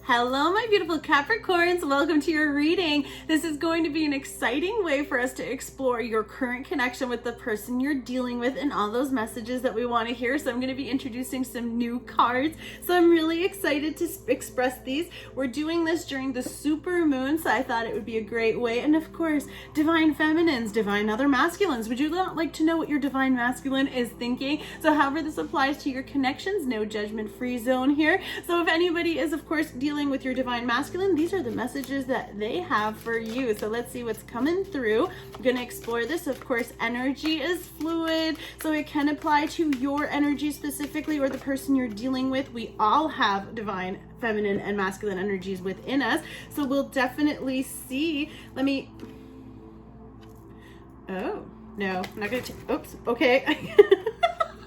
Hello, my beautiful Capricorns. Welcome to your reading. This is going to be an exciting way for us to explore your current connection with the person you're dealing with and all those messages that we want to hear. So I'm going to be introducing some new cards. So I'm really excited to express these. We're doing this during the super moon, so I thought it would be a great way. And of course, divine feminines, divine other masculines. Would you not like to know what your divine masculine is thinking? So however this applies to your connections, no judgment-free zone here. So if anybody is, of course, dealing with your divine masculine, these are the messages that they have for you. So let's see what's coming through. I'm going to explore this. Of course, energy is fluid, so it can apply to your energy specifically or the person you're dealing with. We all have divine feminine and masculine energies within us, so we'll definitely see. Oh no, I'm not gonna oops, okay.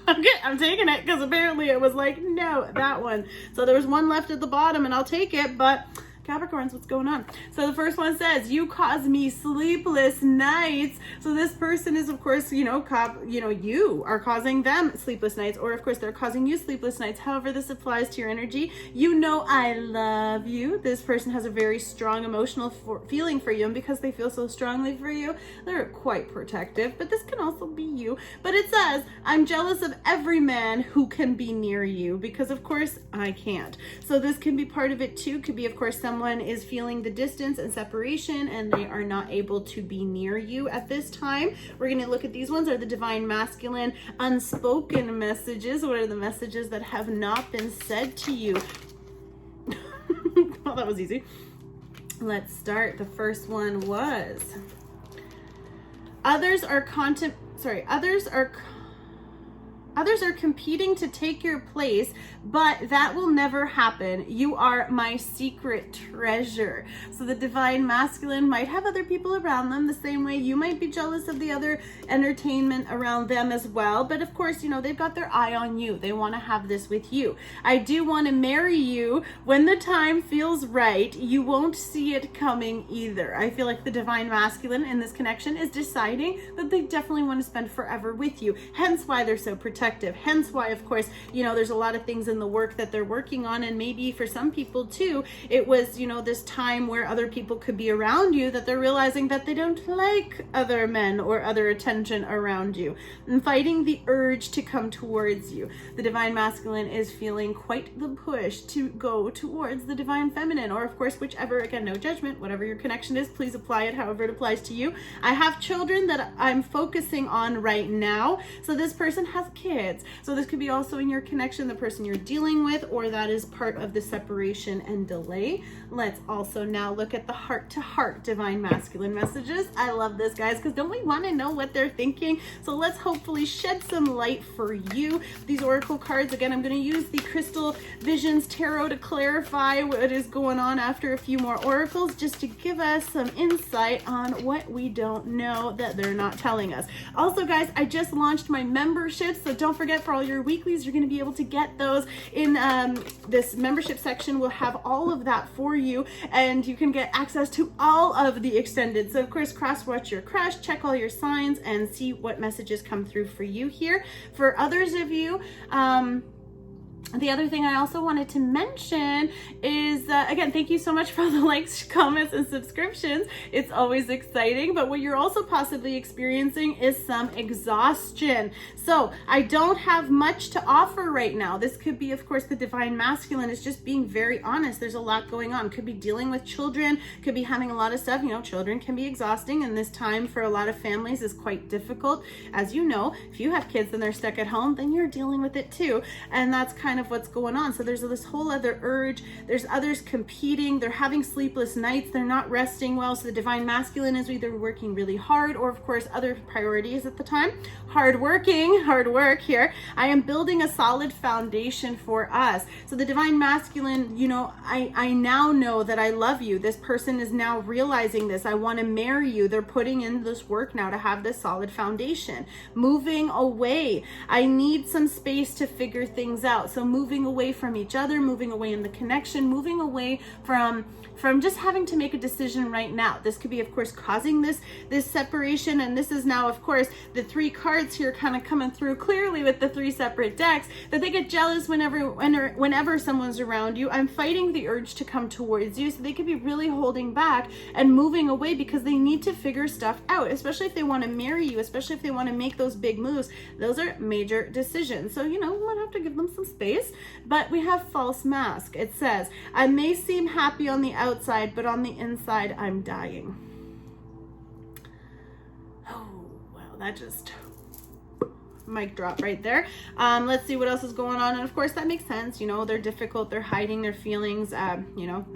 Okay, I'm taking it because apparently it was like, no, that one. So there was one left at the bottom and I'll take it, but Capricorns, what's going on? So the first one says, you cause me sleepless nights. So this person is, of course, you are causing them sleepless nights, or of course they're causing you sleepless nights. However this applies to your energy, you know I love you. This person has a very strong emotional feeling for you, and because they feel so strongly for you, they're quite protective. But this can also be you. But it says, I'm jealous of every man who can be near you, because of course I can't. So this can be part of it too. Could be, of course, someone is feeling the distance and separation and they are not able to be near you at this time. We're going to look at these ones are the divine masculine unspoken messages. What are the messages that have not been said to you? Well, that was easy. Let's start. The first one was others are competing to take your place, but that will never happen. You are my secret treasure. So the divine masculine might have other people around them the same way you might be jealous of the other entertainment around them as well. But of course, they've got their eye on you. They want to have this with you. I do want to marry you when the time feels right. You won't see it coming either. I feel like the divine masculine in this connection is deciding that they definitely want to spend forever with you. Hence why they're so protective. Hence why, of course, there's a lot of things in the work that they're working on. And maybe for some people too, it was, this time where other people could be around you that they're realizing that they don't like other men or other attention around you and fighting the urge to come towards you. The divine masculine is feeling quite the push to go towards the divine feminine, or of course, whichever, again, no judgment, whatever your connection is, please apply it however it applies to you. I have children that I'm focusing on right now. So this person has kids. So this could be also in your connection, the person you're dealing with, or that is part of the separation and delay. Let's also now look at the heart-to-heart divine masculine messages. I love this, guys, because don't we want to know what they're thinking? So let's hopefully shed some light for you. These oracle cards, again, I'm going to use the Crystal Visions Tarot to clarify what is going on after a few more oracles, just to give us some insight on what we don't know that they're not telling us. Also, guys, I just launched my membership, so don't forget, for all your weeklies, you're going to be able to get those in this membership section. We'll have all of that for you, and you can get access to all of the extended. So of course, cross-watch your crush, check all your signs, and see what messages come through for you here. For others of you, the other thing I also wanted to mention is, again, thank you so much for all the likes, comments, and subscriptions. It's always exciting, but what you're also possibly experiencing is some exhaustion. So I don't have much to offer right now. This could be, of course, the divine masculine is just being very honest. There's a lot going on. Could be dealing with children, could be having a lot of stuff. Children can be exhausting, and this time for a lot of families is quite difficult. As you know, if you have kids and they're stuck at home, then you're dealing with it too. And that's kind of what's going on. So there's this whole other urge. There's others competing. They're having sleepless nights. They're not resting well. So the divine masculine is either working really hard, or of course other priorities at the time. Hard work here. I am building a solid foundation for us. So the divine masculine, I now know that I love you. This person is now realizing this. I want to marry you. They're putting in this work now to have this solid foundation. Moving away. I need some space to figure things out. So So moving away from each other, moving away in the connection, moving away from just having to make a decision right now. This could be, of course, causing this separation. And this is now, of course, the 3 cards here kind of coming through clearly with the 3 separate decks, that they get jealous whenever someone's around you. I'm fighting the urge to come towards you. So they could be really holding back and moving away because they need to figure stuff out, especially if they want to marry you, especially if they want to make those big moves. Those are major decisions. So, you know, we might have to give them some space. But we have false mask. It says, I may seem happy on the outside, but on the inside, I'm dying. Oh, wow, that just mic drop right there. Let's see what else is going on. And of course, that makes sense. You know, they're difficult. They're hiding their feelings. You know,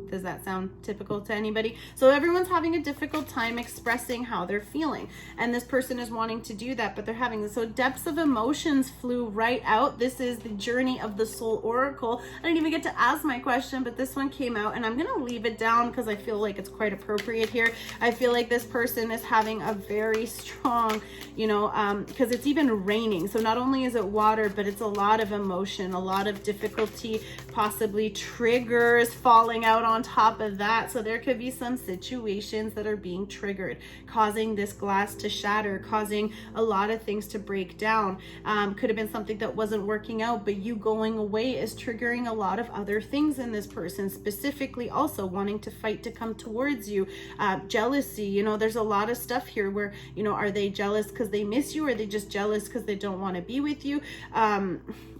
does that sound typical to anybody? So everyone's having a difficult time expressing how they're feeling. And this person is wanting to do that, but they're having this. So depths of emotions flew right out. This is the journey of the soul oracle. I didn't even get to ask my question, but this one came out, and I'm going to leave it down because I feel like it's quite appropriate here. I feel like this person is having a very strong, you know, because it's even raining. So not only is it water, but it's a lot of emotion, a lot of difficulty, possibly triggers falling out on top of that. So there could be some situations that are being triggered, causing this glass to shatter, causing a lot of things to break down. Could have been something that wasn't working out, but you going away is triggering a lot of other things in this person, specifically also wanting to fight to come towards you. Jealousy, you know, there's a lot of stuff here where, you know, are they jealous because they miss you, or are they just jealous because they don't want to be with you?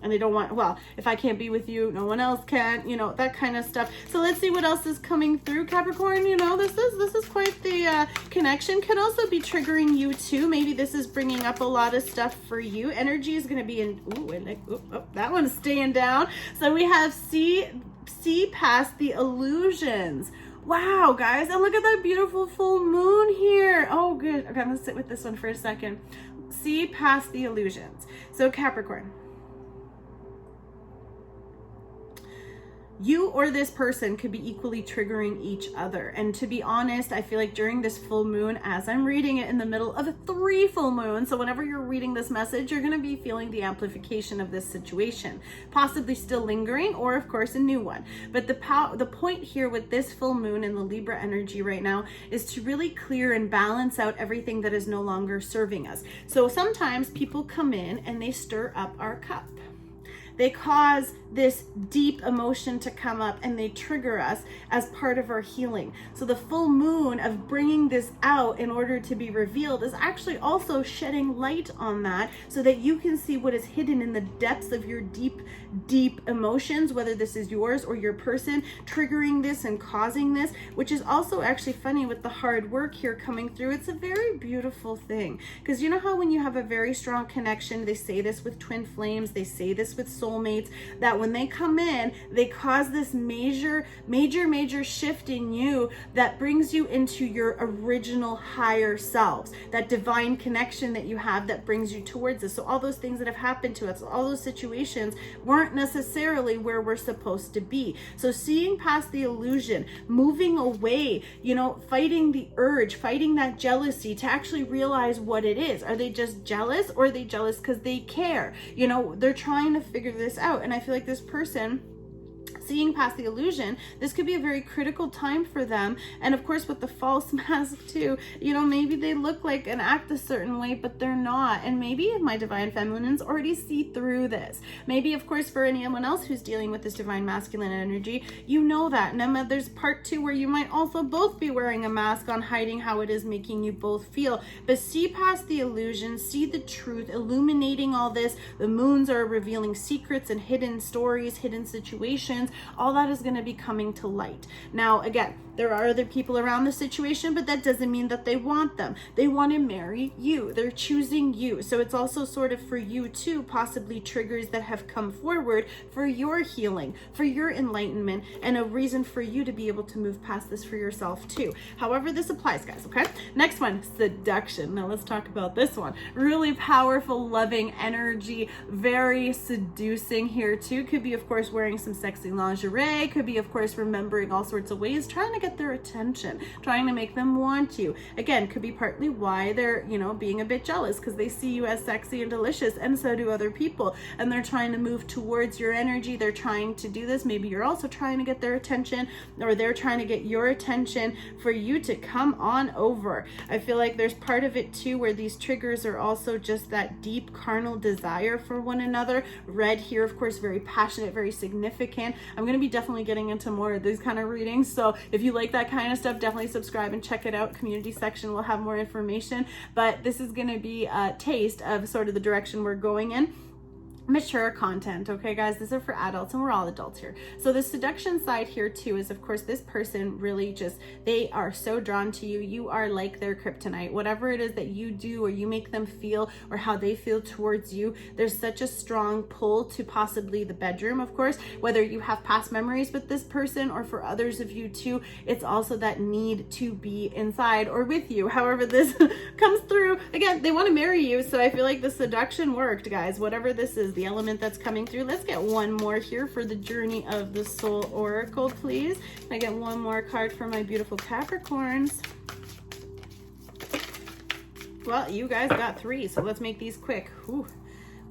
And they don't want, well, if I can't be with you, no one else can, you know, that kind of stuff. So let's see what else is coming through, Capricorn. You know, this is quite the connection. Could also be triggering you too. Maybe this is bringing up a lot of stuff for you. Energy is going to be in, that one's staying down. So we have see past the illusions. Wow, guys, and look at that beautiful full moon here. Oh, good. Okay, I'm going to sit with this one for a second. See past the illusions. So Capricorn, you or this person could be equally triggering each other. And to be honest, I feel like during this full moon, as I'm reading it in the middle of 3 full moons, so whenever you're reading this message, you're going to be feeling the amplification of this situation, possibly still lingering, or of course a new one. But the point here with this full moon and the Libra energy right now is to really clear and balance out everything that is no longer serving us. So sometimes people come in and they stir up our cup. They cause this deep emotion to come up, and they trigger us as part of our healing. So the full moon of bringing this out in order to be revealed is actually also shedding light on that, so that you can see what is hidden in the depths of your deep emotions, whether this is yours or your person triggering this and causing this, which is also actually funny with the hard work here coming through. It's a very beautiful thing, because you know how when you have a very strong connection, they say this with twin flames, they say this with soulmates, that when they come in, they cause this major shift in you that brings you into your original higher selves, that divine connection that you have that brings you towards us. So all those things that have happened to us, all those situations weren't necessarily where we're supposed to be. So seeing past the illusion, moving away, you know, fighting the urge, fighting that jealousy to actually realize what it is. Are they just jealous, or are they jealous because they care? You know, they're trying to figure this out. And I feel like this person, seeing past the illusion, this could be a very critical time for them. And of course with the false mask too, you know, maybe they look like and act a certain way, but they're not. And maybe my divine feminines already see through this. Maybe of course for anyone else who's dealing with this divine masculine energy, you know that. And then there's part 2 where you might also both be wearing a mask on, hiding how it is making you both feel. But see past the illusion, see the truth, illuminating all this. The moons are revealing secrets and hidden stories, hidden situations. All that is going to be coming to light. Now, again, there are other people around the situation, but that doesn't mean that they want them. They want to marry you. They're choosing you. So it's also sort of for you too, possibly triggers that have come forward for your healing, for your enlightenment, and a reason for you to be able to move past this for yourself too. However this applies, guys, okay? Next one, seduction. Now let's talk about this one. Really powerful, loving energy, very seducing here too. Could be, of course, wearing some sexy lingerie, could be, of course, remembering all sorts of ways, trying to get their attention, trying to make them want you. Again, could be partly why they're, you know, being a bit jealous, because they see you as sexy and delicious, and so do other people, and they're trying to move towards your energy. They're trying to do this. Maybe you're also trying to get their attention, or they're trying to get your attention for you to come on over. I feel like there's part of it too where these triggers are also just that deep carnal desire for one another. Red here, of course, very passionate, very significant. I'm going to be definitely getting into more of these kind of readings, so if you like that kind of stuff, definitely subscribe and check it out. Community section will have more information, but this is going to be a taste of sort of the direction we're going in. Mature content, okay guys, these are for adults, and we're all adults here. So the seduction side here too is, of course, this person really just, they are so drawn to you. You are like their kryptonite. Whatever it is that you do or you make them feel, or how they feel towards you, there's such a strong pull to possibly the bedroom, of course, whether you have past memories with this person, or for others of you too, it's also that need to be inside or with you, however this comes through. Again, they want to marry you, so I feel like the seduction worked, guys, whatever this is, the element that's coming through. Let's get one more here for the journey of the soul oracle, please. Can I get one more card for my beautiful Capricorns? Well, you guys got 3, so let's make these quick. Whew.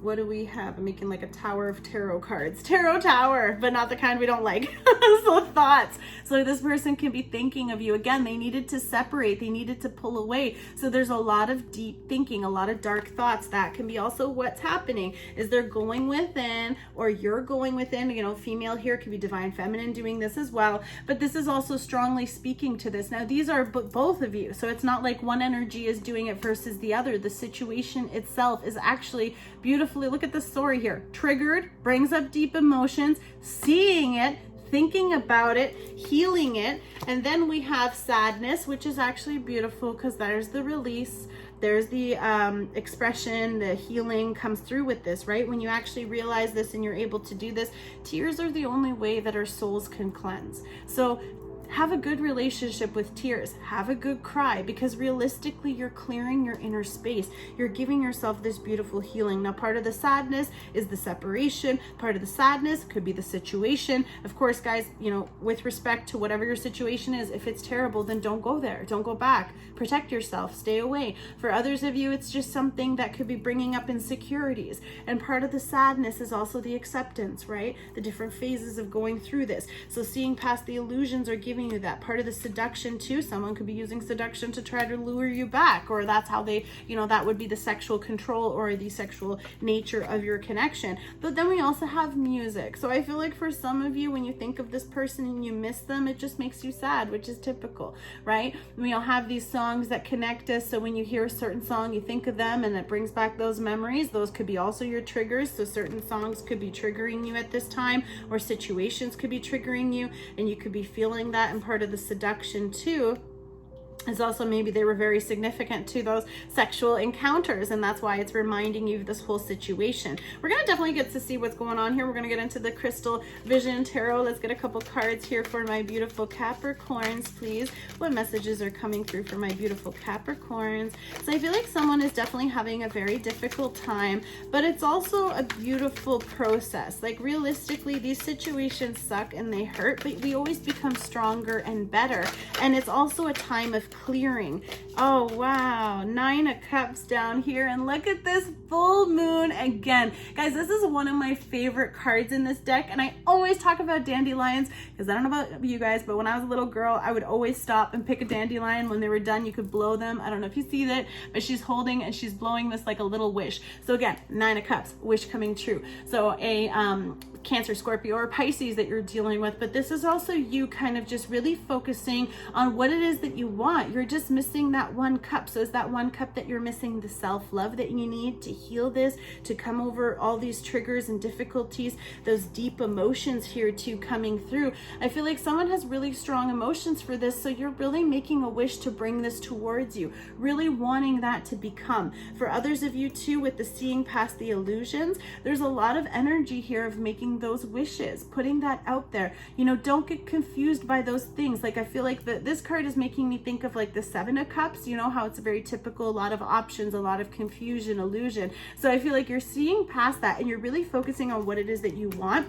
What do we have? I'm making like a tower of tarot cards. Tarot tower, but not the kind we don't like. So thoughts. So this person can be thinking of you. Again, they needed to separate. They needed to pull away. So there's a lot of deep thinking, a lot of dark thoughts. That can be also what's happening, is they're going within, or you're going within. You know, female here could be divine feminine doing this as well. But this is also strongly speaking to this. Now, these are both of you. So it's not like one energy is doing it versus the other. The situation itself is actually beautiful. Look at the story here. Triggered, brings up deep emotions, seeing it, thinking about it, healing it. And then we have sadness, which is actually beautiful, because there's the release, there's the expression, the healing comes through with this, right? When you actually realize this and you're able to do this, tears are the only way that our souls can cleanse. So have a good relationship with tears. Have a good cry, because realistically, you're clearing your inner space. You're giving yourself this beautiful healing. Now, part of the sadness is the separation. Part of the sadness could be the situation. Of course, guys, you know, with respect to whatever your situation is, if it's terrible, then don't go there. Don't go back. Protect yourself. Stay away. For others of you, it's just something that could be bringing up insecurities. And part of the sadness is also the acceptance, right? The different phases of going through this. So seeing past the illusions or giving you that. Part of the seduction too, someone could be using seduction to try to lure you back, or that's how they, you know, that would be the sexual control or the sexual nature of your connection. But then we also have music. So I feel like for some of you, when you think of this person and you miss them, it just makes you sad, which is typical, right? We all have these songs that connect us, so when you hear a certain song, you think of them and it brings back those memories. Those could be also your triggers. So certain songs could be triggering you at this time, or situations could be triggering you, and you could be feeling that. And part of the seduction too is also maybe they were very significant to those sexual encounters, and that's why it's reminding you of this whole situation. We're going to definitely get to see what's going on here. We're going to get into the crystal vision tarot. Let's get a couple cards here for my beautiful Capricorns, please. What messages are coming through for my beautiful Capricorns? So I feel like someone is definitely having a very difficult time, but it's also a beautiful process. Like, realistically, these situations suck and they hurt, but we always become stronger and better. And it's also a time of clearing. Oh wow, 9 of Cups down here, and look at this full moon again. Guys, this is one of my favorite cards in this deck, and I always talk about dandelions because I don't know about you guys, but when I was a little girl, I would always stop and pick a dandelion. When they were done, you could blow them. I don't know if you see that, but she's holding and she's blowing this like a little wish. So again, 9 of Cups, wish coming true. So a Cancer, Scorpio, or Pisces that you're dealing with, but this is also you kind of just really focusing on what it is that you want. You're just missing that 1 cup. So is that 1 cup that you're missing the self-love that you need to heal this, to come over all these triggers and difficulties, those deep emotions here too coming through. I feel like someone has really strong emotions for this, so you're really making a wish to bring this towards you, really wanting that to become. For others of you too, with the seeing past the illusions, there's a lot of energy here of making those wishes, putting that out there. You know, don't get confused by those things. Like, I feel like this card is making me think of like the 7 of Cups, you know, how it's very typical, a lot of options, a lot of confusion, illusion. So I feel like you're seeing past that and you're really focusing on what it is that you want.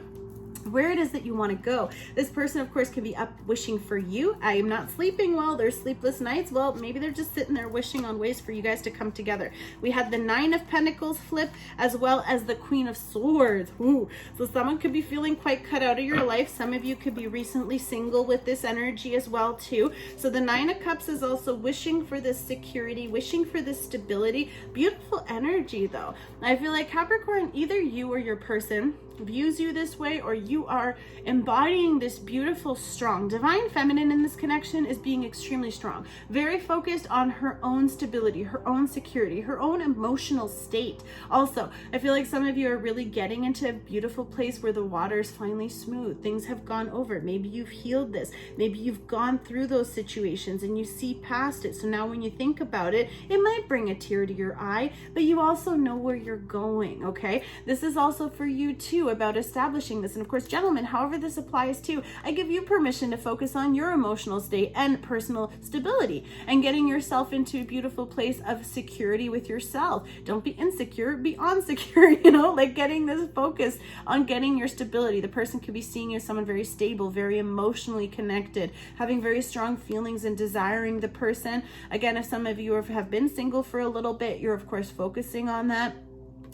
where it is that you want to go. This person, of course, can be up wishing for you. I am not sleeping well. There's sleepless nights. Well, maybe they're just sitting there wishing on ways for you guys to come together. We had the 9 of Pentacles flip, as well as the Queen of Swords. Ooh. So someone could be feeling quite cut out of your life. Some of you could be recently single with this energy as well, too. So the 9 of Cups is also wishing for this security, wishing for this stability. Beautiful energy, though. I feel like Capricorn, either you or your person views you this way, or you are embodying this beautiful, strong divine feminine in this connection is being extremely strong, very focused on her own stability, her own security, her own emotional state. Also, I feel like some of you are really getting into a beautiful place where the water is finally smooth. Things have gone over. Maybe you've healed this. Maybe you've gone through those situations and you see past it. So now when you think about it, it might bring a tear to your eye, but you also know where you're going, okay? This is also for you too, about establishing this. And of course, gentlemen, however this applies to, I give you permission to focus on your emotional state and personal stability and getting yourself into a beautiful place of security with yourself. Don't be insecure, be unsecure, you know, like getting this focus on getting your stability. The person could be seeing you as someone very stable, very emotionally connected, having very strong feelings and desiring the person. Again, if some of you have been single for a little bit, you're of course focusing on that.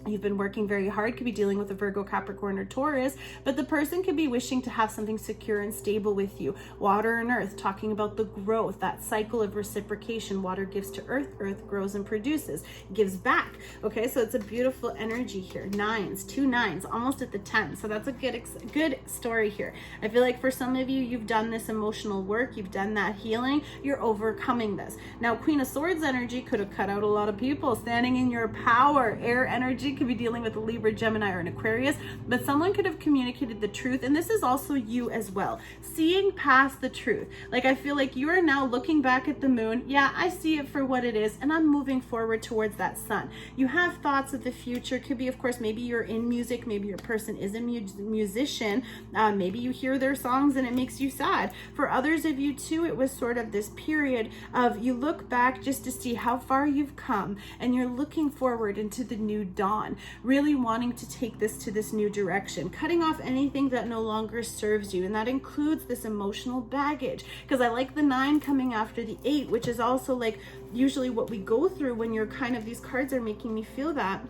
You've been working very hard, could be dealing with a Virgo, Capricorn, or Taurus, but the person could be wishing to have something secure and stable with you. Water and earth, talking about the growth, that cycle of reciprocation. Water gives to earth, earth grows and produces, gives back. Okay, so it's a beautiful energy here. 9s, 2 9s, almost at the 10. So that's a good story here. I feel like for some of you, you've done this emotional work, you've done that healing, you're overcoming this. Now, Queen of Swords energy could have cut out a lot of people. Standing in your power, air energy could be dealing with a Libra, Gemini, or an Aquarius, but someone could have communicated the truth. And this is also you as well, seeing past the truth. Like, I feel like you are now looking back at the moon. Yeah, I see it for what it is, and I'm moving forward towards that sun. You have thoughts of the future. Could be, of course, maybe you're in music, maybe your person is a musician, maybe you hear their songs and it makes you sad. For others of you too, it was sort of this period of you look back just to see how far you've come, and you're looking forward into the new dawn, really wanting to take this to this new direction, cutting off anything that no longer serves you. And that includes this emotional baggage, because I like the 9 coming after the 8, which is also like usually what we go through when you're kind of, these cards are making me feel that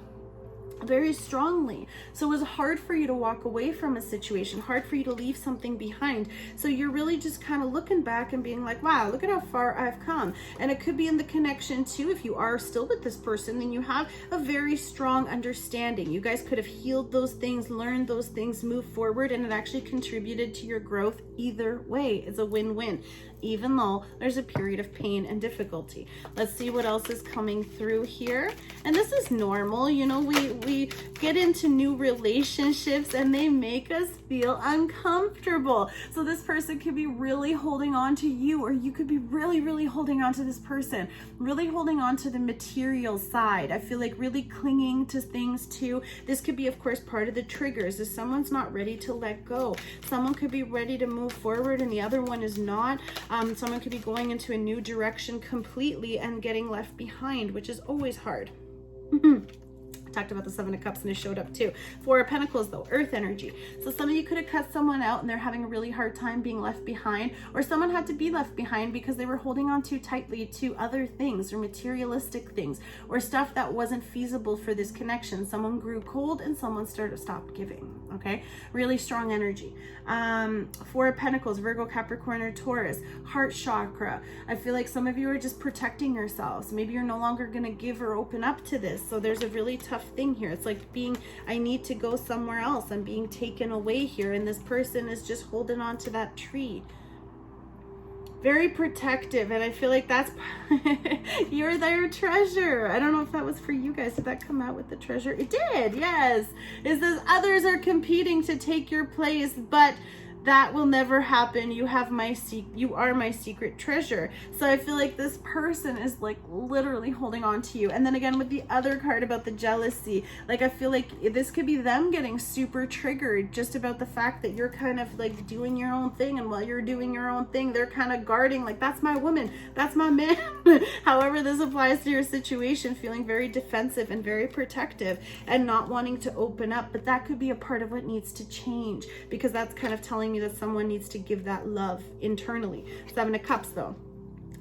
very strongly. So it was hard for you to walk away from a situation, hard for you to leave something behind. So you're really just kind of looking back and being like, wow, look at how far I've come. And it could be in the connection too. If you are still with this person, then you have a very strong understanding. You guys could have healed those things, learned those things, moved forward, and it actually contributed to your growth. Either way, it's a win-win, even though there's a period of pain and difficulty. Let's see what else is coming through here. And this is normal. You know, we get into new relationships and they make us feel uncomfortable. So this person could be really holding on to you, or you could be really, really holding on to this person, really holding on to the material side. I feel like really clinging to things too. This could be, of course, part of the triggers. If someone's not ready to let go, someone could be ready to move forward and the other one is not. Someone could be going into a new direction completely and getting left behind, which is always hard. Talked about the 7 of Cups and it showed up too. 4 of Pentacles though, earth energy. So some of you could have cut someone out and they're having a really hard time being left behind, or someone had to be left behind because they were holding on too tightly to other things or materialistic things or stuff that wasn't feasible for this connection. Someone grew cold and someone stopped giving. Okay, really strong energy. 4 of Pentacles, Virgo, Capricorn, or Taurus, heart chakra. I feel like some of you are just protecting yourselves. Maybe you're no longer going to give or open up to this. So there's a really tough thing here. It's like I need to go somewhere else. I'm being taken away here. And this person is just holding on to that tree. Very protective. And I feel like that's, you're their treasure. I don't know if that was for you guys. Did that come out with the treasure? It did. Yes. It says others are competing to take your place, but that will never happen. You are my secret treasure. So I feel like this person is like literally holding on to you. And then again, with the other card about the jealousy, like I feel like this could be them getting super triggered just about the fact that you're kind of like doing your own thing, and while you're doing your own thing, they're kind of guarding, like, that's my woman, that's my man. However this applies to your situation, feeling very defensive and very protective and not wanting to open up. But that could be a part of what needs to change, because that's kind of telling me that someone needs to give that love internally. Seven of Cups though,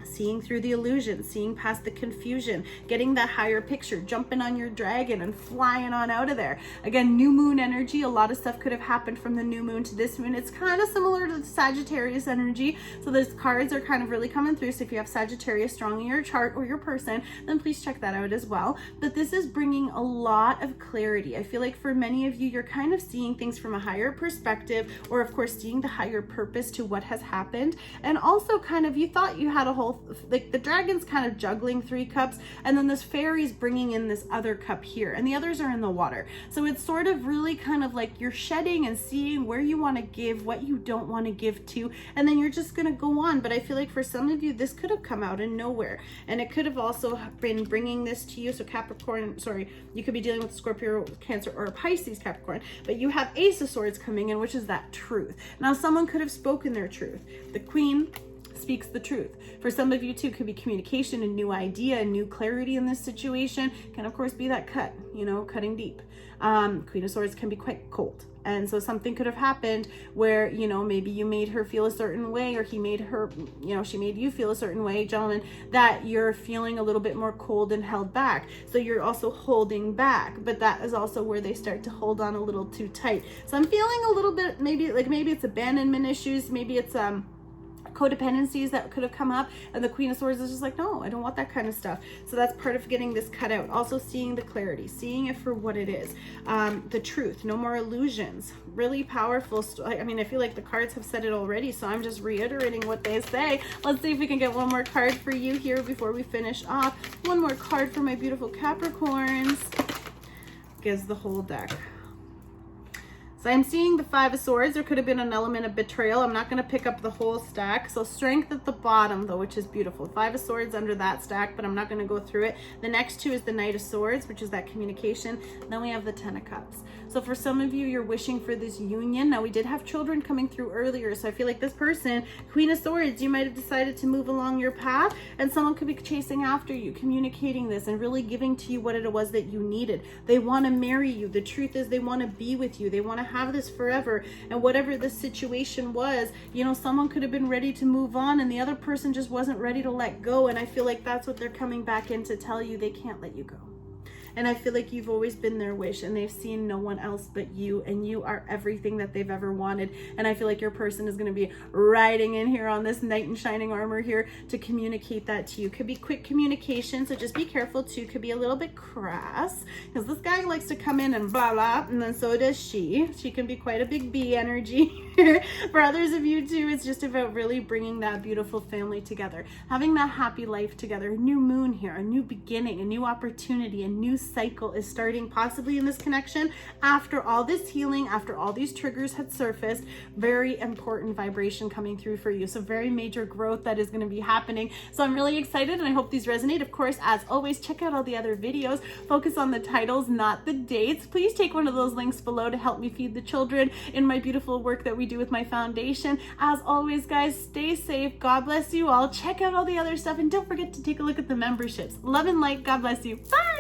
seeing through the illusion, seeing past the confusion, getting that higher picture, jumping on your dragon and flying on out of there. Again, new moon energy. A lot of stuff could have happened from the new moon to this moon. It's kind of similar to the Sagittarius energy. So those cards are kind of really coming through. So if you have Sagittarius strong in your chart or your person, then please check that out as well. But this is bringing a lot of clarity. I feel like for many of you, you're kind of seeing things from a higher perspective, or of course seeing the higher purpose to what has happened. And also kind of, you thought you had a whole, like the dragon's kind of juggling 3 cups, and then this fairy's bringing in this other cup here, and the others are in the water. So it's sort of really kind of like you're shedding and seeing where you want to give, what you don't want to give to, and then you're just going to go on. But I feel like for some of you, this could have come out of nowhere, and it could have also been bringing this to you. So Capricorn, sorry, you could be dealing with Scorpio, Cancer, or Pisces Capricorn, but you have Ace of Swords coming in, which is that truth. Now someone could have spoken their truth. The Queen speaks the truth. For some of you too, could be communication, a new idea, a new clarity in this situation. Can of course be that cut, you know, cutting deep. Queen of Swords can be quite cold. And so something could have happened where, you know, maybe you made her feel a certain way, or he made her, you know, she made you feel a certain way, gentlemen, that you're feeling a little bit more cold and held back. So you're also holding back, but that is also where they start to hold on a little too tight. So I'm feeling a little bit, maybe it's abandonment issues, maybe it's, codependencies that could have come up, and the Queen of Swords is just like, no, I don't want that kind of stuff. So that's part of getting this cut out. Also seeing the clarity, seeing it for what it is, the truth, no more illusions. Really powerful. I mean, I feel like the cards have said it already, so I'm just reiterating what they say. Let's see if we can get one more card for you here before we finish off. One more card for my beautiful Capricorns. Gives the whole deck. So I'm seeing the Five of Swords. There could have been an element of betrayal. I'm not going to pick up the whole stack. So Strength at the bottom, though, which is beautiful. Five of Swords under that stack, but I'm not going to go through it. The next two is the Knight of Swords, which is that communication. Then we have the Ten of Cups. So for some of you, you're wishing for this union. Now, we did have children coming through earlier, so I feel like this person, Queen of Swords, you might have decided to move along your path, and someone could be chasing after you, communicating this, and really giving to you what it was that you needed. They want to marry you. The truth is they want to be with you. They want to have this forever. And whatever the situation was, you know, someone could have been ready to move on, and the other person just wasn't ready to let go. And I feel like that's what they're coming back in to tell you. They can't let you go. And I feel like you've always been their wish, and they've seen no one else but you, and you are everything that they've ever wanted. And I feel like your person is going to be riding in here on this knight in shining armor here to communicate that to you. Could be quick communication, so just be careful too. Could be a little bit crass, because this guy likes to come in and blah blah, and then so does she. She can be quite a big bee energy. For others of you too, it's just about really bringing that beautiful family together, having that happy life together. A new moon here, a new beginning, a new opportunity, a new cycle is starting possibly in this connection after all this healing, after all these triggers had surfaced. Very important vibration coming through for you. So very major growth that is going to be happening. So I'm really excited, and I hope these resonate. Of course, as always, check out all the other videos. Focus on the titles, not the dates. Please take one of those links below to help me feed the children in my beautiful work that we do with my foundation. As always, guys, stay safe. God bless you all. Check out all the other stuff, and don't forget to take a look at the memberships. Love and light. God bless you. Bye.